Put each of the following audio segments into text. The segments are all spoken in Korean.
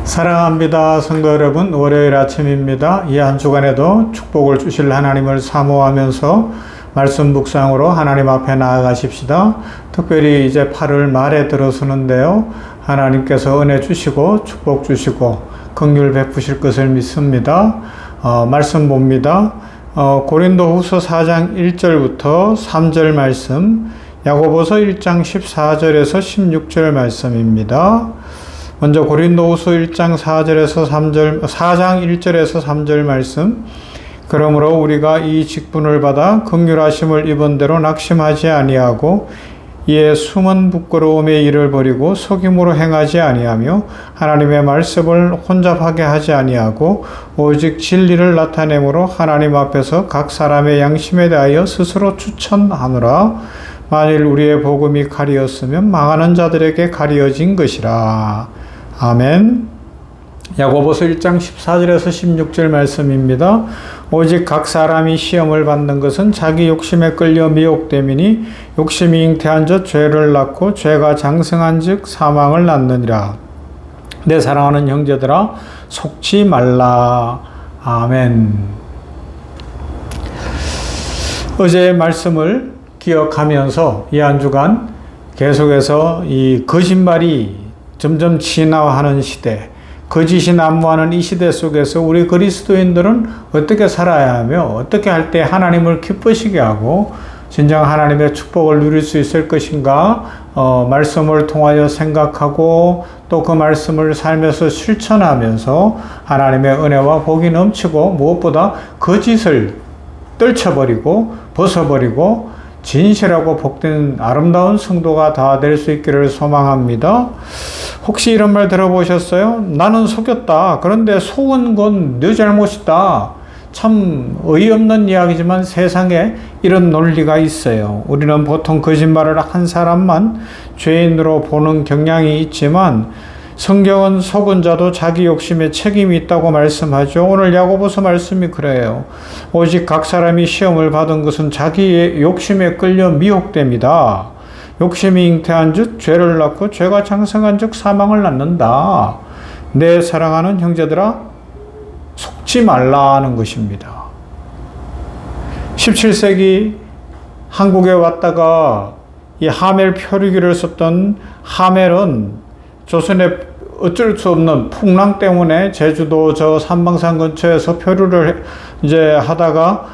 사랑합니다. 성도 여러분, 월요일 아침입니다. 이 한 주간에도 축복을 주실 하나님을 사모하면서 말씀 묵상으로 하나님 앞에 나아가십시다. 특별히 이제 8월 말에 들어서는데요, 하나님께서 은혜 주시고 축복 주시고 긍휼 베푸실 것을 믿습니다. 말씀 봅니다. 고린도후서 4장 1절부터 3절 말씀, 야고보서 1장 14절에서 16절 말씀입니다. 먼저 고린도후서 1장 4장 1절에서 3절 말씀. 그러므로 우리가 이 직분을 받아 긍휼하심을 입은 대로 낙심하지 아니하고 이에 숨은 부끄러움의 일을 버리고 속임으로 행하지 아니하며 하나님의 말씀을 혼잡하게 하지 아니하고 오직 진리를 나타내므로 하나님 앞에서 각 사람의 양심에 대하여 스스로 추천하노라. 만일 우리의 복음이 가리었으면 망하는 자들에게 가리어진 것이라. 아멘. 야고보서 1장 14절에서 16절 말씀입니다. 오직 각 사람이 시험을 받는 것은 자기 욕심에 끌려 미혹됨이니 욕심이 잉태한 즉 죄를 낳고 죄가 장성한 즉 사망을 낳느니라. 내 사랑하는 형제들아 속지 말라. 아멘. 어제의 말씀을 기억하면서 이 한 주간 계속해서 이 거짓말이 점점 진화하는 시대, 거짓이 난무하는 이 시대 속에서 우리 그리스도인들은 어떻게 살아야 하며 어떻게 할 때 하나님을 기쁘시게 하고 진정 하나님의 축복을 누릴 수 있을 것인가, 말씀을 통하여 생각하고 또 그 말씀을 삶에서 실천하면서 하나님의 은혜와 복이 넘치고 무엇보다 거짓을 떨쳐버리고 벗어버리고 진실하고 복된 아름다운 성도가 다 될 수 있기를 소망합니다. 혹시 이런 말 들어보셨어요? 나는 속였다. 그런데 속은 건 네 잘못이다. 참 어이없는 이야기지만 세상에 이런 논리가 있어요. 우리는 보통 거짓말을 한 사람만 죄인으로 보는 경향이 있지만 성경은 속은 자도 자기 욕심에 책임이 있다고 말씀하죠. 오늘 야고보서 말씀이 그래요. 오직 각 사람이 시험을 받은 것은 자기의 욕심에 끌려 미혹됩니다. 욕심이 잉태한 즉 죄를 낳고 죄가 장성한 즉 사망을 낳는다. 내 사랑하는 형제들아 속지 말라는 것입니다. 17세기 한국에 왔다가 이 하멜 표류기를 썼던 하멜은 조선의 어쩔 수 없는 풍랑 때문에 제주도 저 삼방산 근처에서 표류를 이제 하다가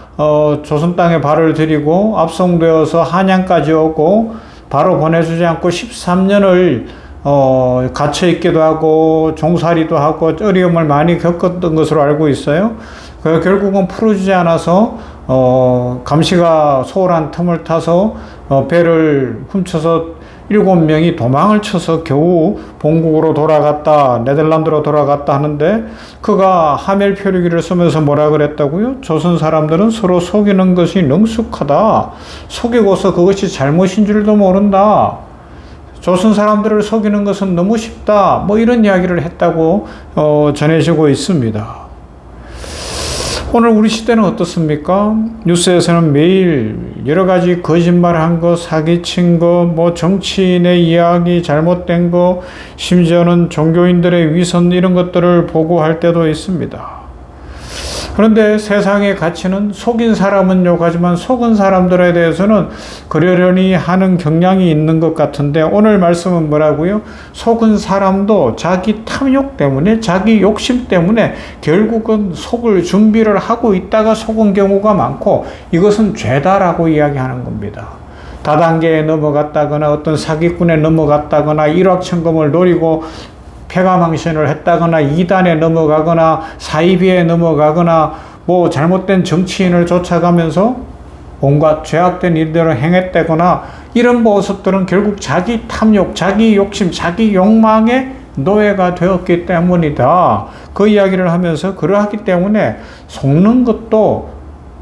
조선 땅에 발을 들이고 압송되어서 한양까지 오고 바로 보내주지 않고 13년을 갇혀 있기도 하고 종살이도 하고 어려움을 많이 겪었던 것으로 알고 있어요. 결국은 풀어주지 않아서 감시가 소홀한 틈을 타서 배를 훔쳐서 7명이 도망을 쳐서 겨우 본국으로 돌아갔다, 네덜란드로 돌아갔다 하는데 그가 하멜 표류기를 쓰면서 뭐라 그랬다고요? 조선 사람들은 서로 속이는 것이 능숙하다. 속이고서 그것이 잘못인 줄도 모른다. 조선 사람들을 속이는 것은 너무 쉽다. 뭐 이런 이야기를 했다고 전해지고 있습니다. 오늘 우리 시대는 어떻습니까? 뉴스에서는 매일 여러 가지 거짓말한 거, 사기친 거, 뭐 정치인의 이야기 잘못된 거, 심지어는 종교인들의 위선 이런 것들을 보고할 때도 있습니다. 그런데 세상의 가치는 속인 사람은 욕하지만 속은 사람들에 대해서는 그러려니 하는 경향이 있는 것 같은데 오늘 말씀은 뭐라고요? 속은 사람도 자기 탐욕 때문에 자기 욕심 때문에 결국은 속을 준비를 하고 있다가 속은 경우가 많고 이것은 죄다라고 이야기하는 겁니다. 다단계에 넘어갔다거나 어떤 사기꾼에 넘어갔다거나 일확천금을 노리고 패가망신을 했다거나 이단에 넘어가거나 사이비에 넘어가거나 뭐 잘못된 정치인을 쫓아가면서 온갖 죄악된 일들을 행했다거나 이런 모습들은 결국 자기 탐욕, 자기 욕심, 자기 욕망의 노예가 되었기 때문이다. 그 이야기를 하면서 그러하기 때문에 속는 것도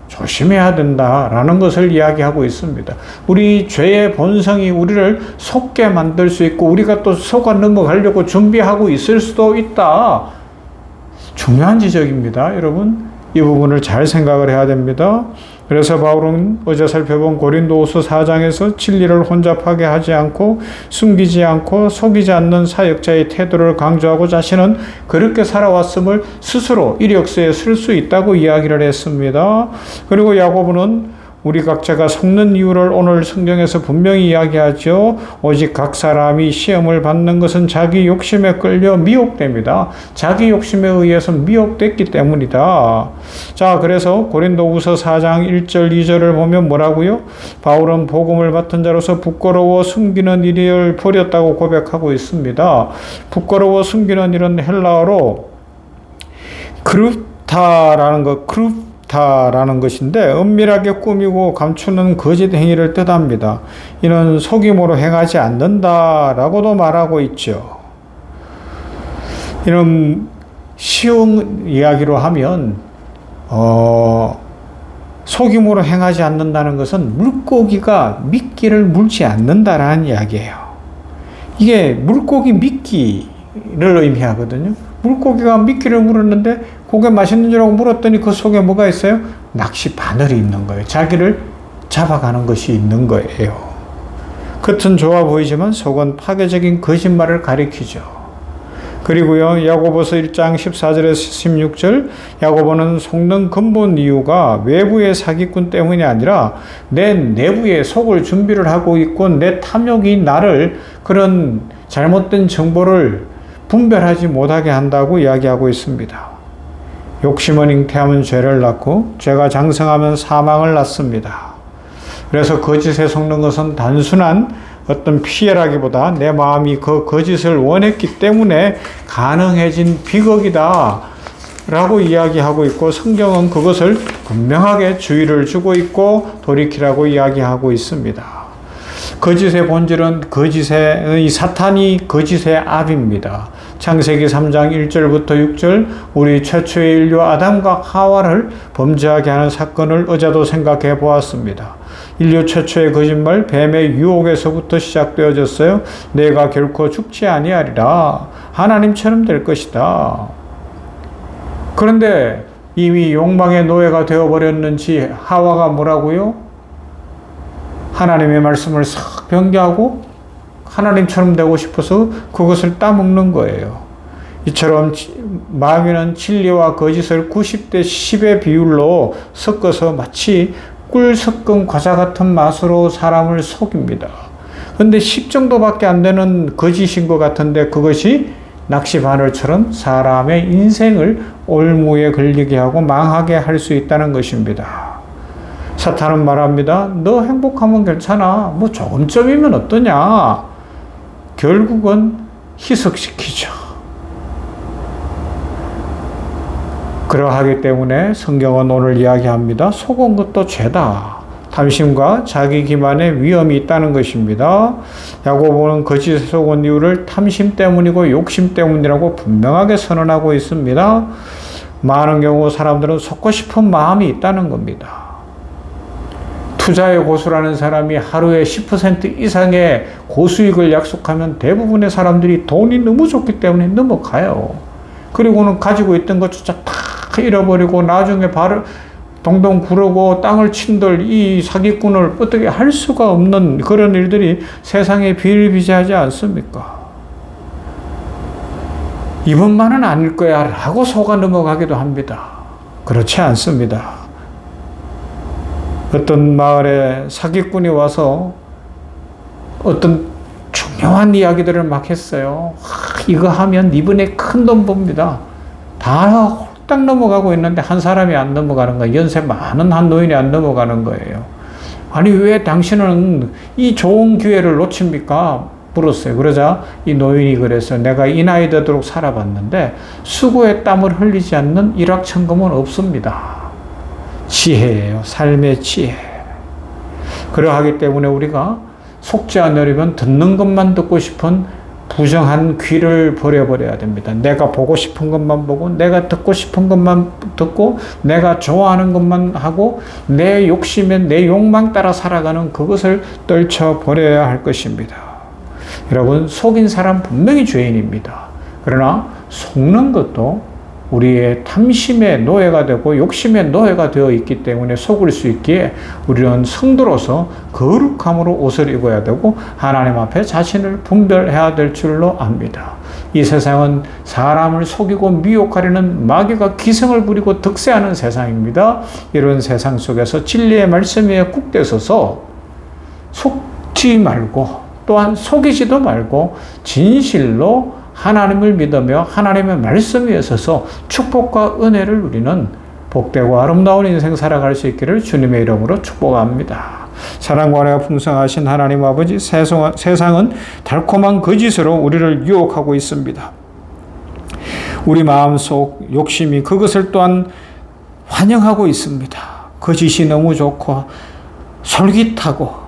조심해야 된다라는 것을 이야기하고 있습니다. 우리 죄의 본성이 우리를 속게 만들 수 있고 우리가 또 속아 넘어가려고 준비하고 있을 수도 있다. 중요한 지적입니다. 여러분, 이 부분을 잘 생각을 해야 됩니다. 그래서 바울은 어제 살펴본 고린도후서 4장에서 진리를 혼잡하게 하지 않고 숨기지 않고 속이지 않는 사역자의 태도를 강조하고 자신은 그렇게 살아왔음을 스스로 이력서에 쓸 수 있다고 이야기를 했습니다. 그리고 야고보는 우리 각자가 속는 이유를 오늘 성경에서 분명히 이야기하죠. 오직 각 사람이 시험을 받는 것은 자기 욕심에 끌려 미혹됩니다. 자기 욕심에 의해서 미혹됐기 때문이다. 자, 그래서 고린도후서 4장 1절 2절을 보면 뭐라고요? 바울은 복음을 맡은 자로서 부끄러워 숨기는 일을 벌였다고 고백하고 있습니다. 부끄러워 숨기는 일은 헬라어로 크루타라는 라는 것인데 은밀하게 꾸미고 감추는 거짓 행위를 뜻합니다. 이는 속임으로 행하지 않는다라고도 말하고 있죠. 이런 쉬운 이야기로 하면 속임으로 행하지 않는다는 것은 물고기가 미끼를 물지 않는다라는 이야기예요. 이게 물고기 미끼를 의미하거든요. 물고기가 미끼를 물었는데 고개 맛있는 줄 알고 물었더니 그 속에 뭐가 있어요? 낚시 바늘이 있는 거예요. 자기를 잡아가는 것이 있는 거예요. 겉은 좋아 보이지만 속은 파괴적인 거짓말을 가리키죠. 그리고요, 야고보서 1장 14절에서 16절, 야고보는 속는 근본 이유가 외부의 사기꾼 때문이 아니라 내 내부에 속을 준비를 하고 있고 내 탐욕이 나를 그런 잘못된 정보를 분별하지 못하게 한다고 이야기하고 있습니다. 욕심은 잉태하면 죄를 낳고 죄가 장성하면 사망을 낳습니다. 그래서 거짓에 속는 것은 단순한 어떤 피해라기보다 내 마음이 그 거짓을 원했기 때문에 가능해진 비극이다 라고 이야기하고 있고 성경은 그것을 분명하게 주의를 주고 있고 돌이키라고 이야기하고 있습니다. 거짓의 본질은 이 사탄이 거짓의 압입니다. 창세기 3장 1절부터 6절 우리 최초의 인류 아담과 하와를 범죄하게 하는 사건을 어제도 생각해 보았습니다. 인류 최초의 거짓말 뱀의 유혹에서부터 시작되어졌어요. 내가 결코 죽지 아니하리라. 하나님처럼 될 것이다. 그런데 이미 욕망의 노예가 되어버렸는지 하와가 뭐라고요? 하나님의 말씀을 싹 변개하고 하나님처럼 되고 싶어서 그것을 따먹는 거예요. 이처럼 마귀는 진리와 거짓을 90대 10의 비율로 섞어서 마치 꿀 섞은 과자 같은 맛으로 사람을 속입니다. 그런데 10 정도밖에 안 되는 거짓인 것 같은데 그것이 낚시 바늘처럼 사람의 인생을 올무에 걸리게 하고 망하게 할 수 있다는 것입니다. 사탄은 말합니다. 너 행복하면 괜찮아. 뭐 좋은 점이면 어떠냐. 결국은 희석시키죠. 그러하기 때문에 성경은 오늘 이야기합니다. 속은 것도 죄다. 탐심과 자기 기만의 위험이 있다는 것입니다. 야고보는 거짓에 속은 이유를 탐심 때문이고 욕심 때문이라고 분명하게 선언하고 있습니다. 많은 경우 사람들은 속고 싶은 마음이 있다는 겁니다. 투자의 고수라는 사람이 하루에 10% 이상의 고수익을 약속하면 대부분의 사람들이 돈이 너무 좋기 때문에 넘어가요. 그리고는 가지고 있던 것조차 다 잃어버리고 나중에 동동 구르고 땅을 친들 이 사기꾼을 어떻게 할 수가 없는 그런 일들이 세상에 비일비재하지 않습니까? 이번만은 아닐 거야 라고 속아 넘어가기도 합니다. 그렇지 않습니다. 어떤 마을에 사기꾼이 와서 어떤 중요한 이야기들을 막 했어요. 이거 하면 이번에 큰 돈 법니다. 다 홀딱 넘어가고 있는데 한 사람이 안 넘어가는 거예요. 연세 많은 한 노인이 안 넘어가는 거예요. 아니 왜 당신은 이 좋은 기회를 놓칩니까? 물었어요. 그러자 이 노인이 그래서 내가 이 나이 되도록 살아봤는데 수고의 땀을 흘리지 않는 일확천금은 없습니다. 지혜예요. 삶의 지혜. 그러하기 때문에 우리가 속지 않으려면 듣는 것만 듣고 싶은 부정한 귀를 버려버려야 됩니다. 내가 보고 싶은 것만 보고 내가 듣고 싶은 것만 듣고 내가 좋아하는 것만 하고 내 욕심에 내 욕망 따라 살아가는 그것을 떨쳐버려야 할 것입니다. 여러분 속인 사람 분명히 죄인입니다. 그러나 속는 것도 우리의 탐심의 노예가 되고 욕심의 노예가 되어 있기 때문에 속을 수 있기에 우리는 성도로서 거룩함으로 옷을 입어야 되고 하나님 앞에 자신을 분별해야 될 줄로 압니다. 이 세상은 사람을 속이고 미혹하려는 마귀가 기승을 부리고 득세하는 세상입니다. 이런 세상 속에서 진리의 말씀 위에 굳게 서서 속지 말고 또한 속이지도 말고 진실로 하나님을 믿으며 하나님의 말씀 위에 서서 축복과 은혜를 누리는 복되고 아름다운 인생 살아갈 수 있기를 주님의 이름으로 축복합니다. 사랑과 은혜가 풍성하신 하나님 아버지, 세상은 달콤한 거짓으로 우리를 유혹하고 있습니다. 우리 마음속 욕심이 그것을 또한 환영하고 있습니다. 거짓이 너무 좋고 솔깃하고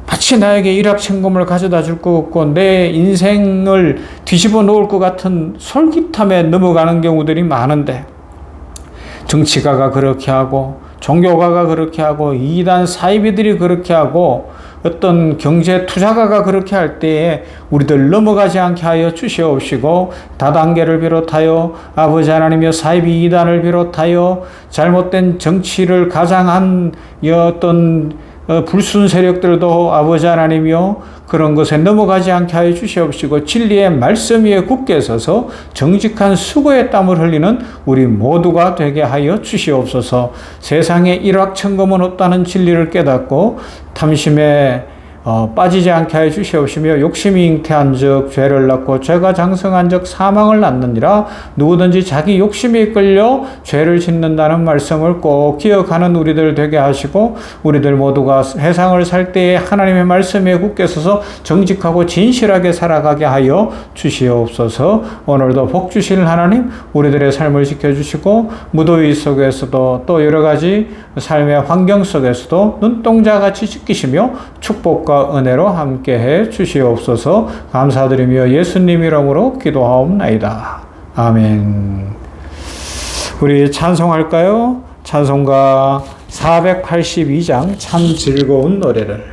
마치 나에게 일확천금을 가져다 줄 것 같고 내 인생을 뒤집어 놓을 것 같은 솔깃함에 넘어가는 경우들이 많은데, 정치가가 그렇게 하고 종교가가 그렇게 하고 이단 사이비들이 그렇게 하고 어떤 경제 투자가가 그렇게 할 때에 우리들 넘어가지 않게 하여 주시옵시고, 다단계를 비롯하여 아버지 하나님이여 사이비 이단을 비롯하여 잘못된 정치를 가장한 어떤 불순 세력들도 아버지 하나님이여 그런 것에 넘어가지 않게 하여 주시옵시고, 진리의 말씀 위에 굳게 서서 정직한 수고의 땀을 흘리는 우리 모두가 되게 하여 주시옵소서. 세상에 일확천금은 없다는 진리를 깨닫고 탐심에 빠지지 않게 하여 주시옵시며, 욕심이 잉태한 즉 죄를 낳고 죄가 장성한 즉 사망을 낳느니라. 누구든지 자기 욕심에 이끌려 죄를 짓는다는 말씀을 꼭 기억하는 우리들 되게 하시고, 우리들 모두가 세상을 살 때에 하나님의 말씀에 굳게 서서 정직하고 진실하게 살아가게 하여 주시옵소서. 오늘도 복 주실 하나님, 우리들의 삶을 지켜주시고 무더위 속에서도 또 여러 가지 삶의 환경 속에서도 눈동자같이 지키시며 축복과 은혜로 함께해 주시옵소서. 감사드리며 예수님 이름으로 기도하옵나이다. 아멘. 우리 찬송할까요? 찬송가 482장 참 즐거운 노래를.